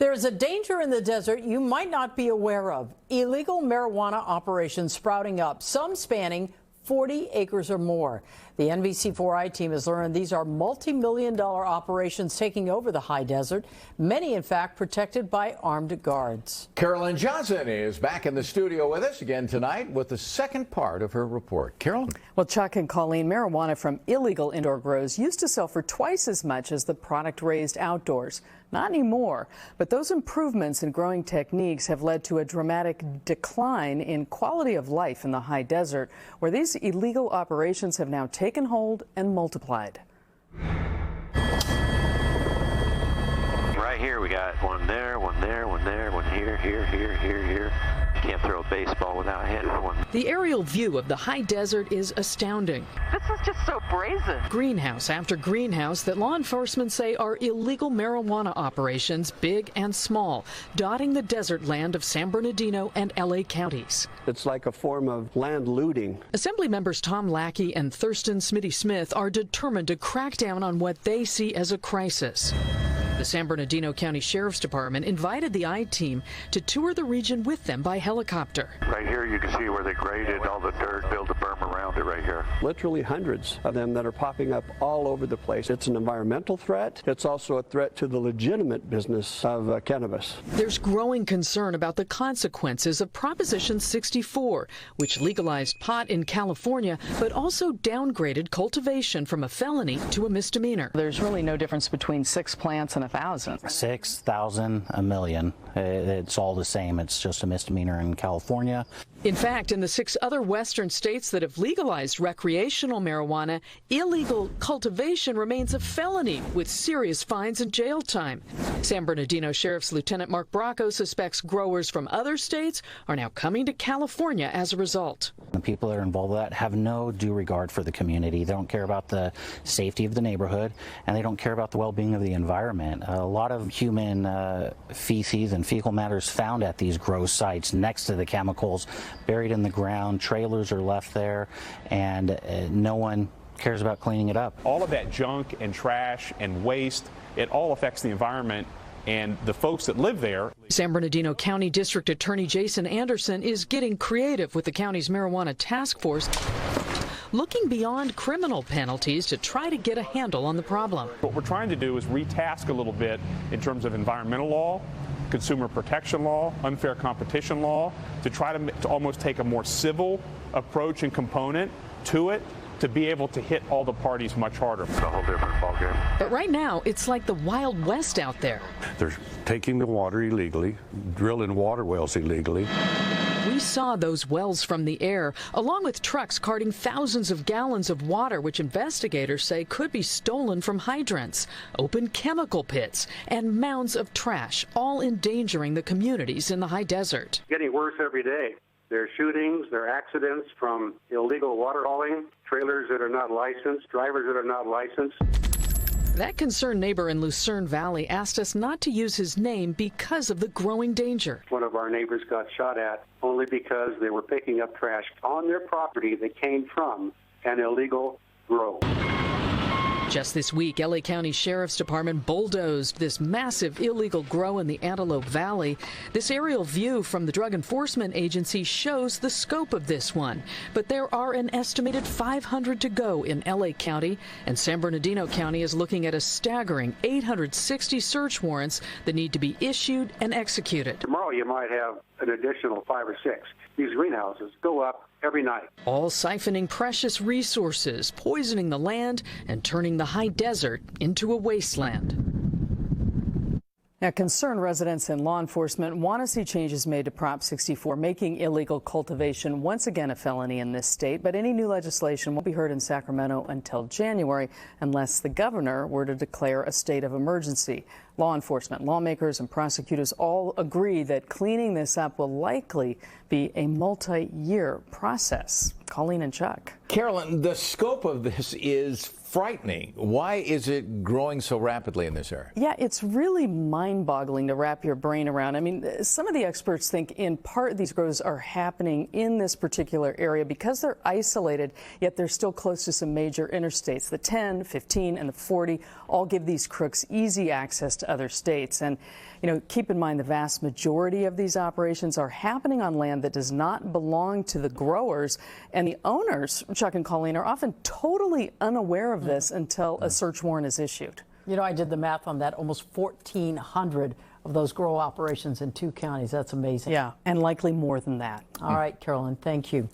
There's a danger in the desert you might not be aware of. Illegal marijuana operations sprouting up, some spanning 40 acres or more. The NBC4I team has learned these are multi-million-dollar operations taking over the high desert, many, in fact, protected by armed guards. Carolyn Johnson is back in the studio with us again tonight with the second part of her report. Carolyn? Well, Chuck and Colleen, marijuana from illegal indoor grows used to sell for twice as much as the product raised outdoors. Not anymore, but those improvements in growing techniques have led to a dramatic decline in quality of life in the high desert, where these illegal operations have now taken hold and multiplied. Right here we got one there, one there, one there, one here, here, here, here, here. Can't throw a baseball without hitting one. The aerial view of the high desert is astounding. This is just so brazen. Greenhouse after greenhouse that law enforcement say are illegal marijuana operations, big and small, dotting the desert land of San Bernardino and LA counties. It's like a form of land looting. Assembly members Tom Lackey and Thurston Smitty Smith are determined to crack down on what they see as a crisis. The San Bernardino County Sheriff's Department invited the I-team to tour the region with them by helicopter. Right here you can see where they graded all the dirt, built a berm around it right here. Literally hundreds of them that are popping up all over the place. It's an environmental threat. It's also a threat to the legitimate business of cannabis. There's growing concern about the consequences of Proposition 64, which legalized pot in California, but also downgraded cultivation from a felony to a misdemeanor. There's really no difference between 6 plants and 1,000. 6,000, a million. It's all the same. It's just a misdemeanor in California. In fact, in the 6 other western states that have legalized recreational marijuana, illegal cultivation remains a felony with serious fines and jail time. San Bernardino Sheriff's Lieutenant Mark Bracco suspects growers from other states are now coming to California as a result. The people that are involved with that have no due regard for the community. They don't care about the safety of the neighborhood, and they don't care about the well-being of the environment. A lot of human feces and fecal matter is found at these grow sites next to the chemicals, buried in the ground. Trailers are left there, and no one cares about cleaning it up. All of that junk and trash and waste, it all affects the environment and the folks that live there. San Bernardino County District Attorney Jason Anderson is getting creative with the county's marijuana task force, looking beyond criminal penalties to try to get a handle on the problem. What we're trying to do is retask a little bit in terms of environmental law, consumer protection law, unfair competition law, to try to almost take a more civil approach and component to it, to be able to hit all the parties much harder. It's a whole different ballgame. But right now, it's like the Wild West out there. They're taking the water illegally, drilling water wells illegally. We saw those wells from the air, along with trucks carting thousands of gallons of water, which investigators say could be stolen from hydrants, open chemical pits, and mounds of trash, all endangering the communities in the high desert. Getting worse every day. There are shootings, there are accidents from illegal water hauling, trailers that are not licensed, drivers that are not licensed. That concerned neighbor in Lucerne Valley asked us not to use his name because of the growing danger. One of our neighbors got shot at only because they were picking up trash on their property that came from an illegal grow. Just this week, LA County Sheriff's Department bulldozed this massive illegal grow in the Antelope Valley. This aerial view from the Drug Enforcement Agency shows the scope of this one. But there are an estimated 500 to go in LA County, and San Bernardino County is looking at a staggering 860 search warrants that need to be issued and executed. Tomorrow you might have an additional 5 or 6. These greenhouses go up every night. All siphoning precious resources, poisoning the land, and turning the high desert into a wasteland. Now, concerned residents and law enforcement want to see changes made to Prop 64, making illegal cultivation once again a felony in this state. But any new legislation won't be heard in Sacramento until January unless the governor were to declare a state of emergency. Law enforcement, lawmakers, and prosecutors all agree that cleaning this up will likely be a multi-year process. Colleen and Chuck. Carolyn, the scope of this is frightening. Why is it growing so rapidly in this area? Yeah, it's really mind-boggling to wrap your brain around. I mean, some of the experts think in part these grows are happening in this particular area because they're isolated, yet they're still close to some major interstates. The 10, 15, and the 40 all give these crooks easy access to other states. And, keep in mind the vast majority of these operations are happening on land that does not belong to the growers. And the owners, Chuck and Colleen, are often totally unaware of this until a search warrant is issued. I did the math on that. Almost 1,400 of those grow operations in 2 counties. That's amazing. Yeah, and likely more than that. All right, Carolyn, thank you.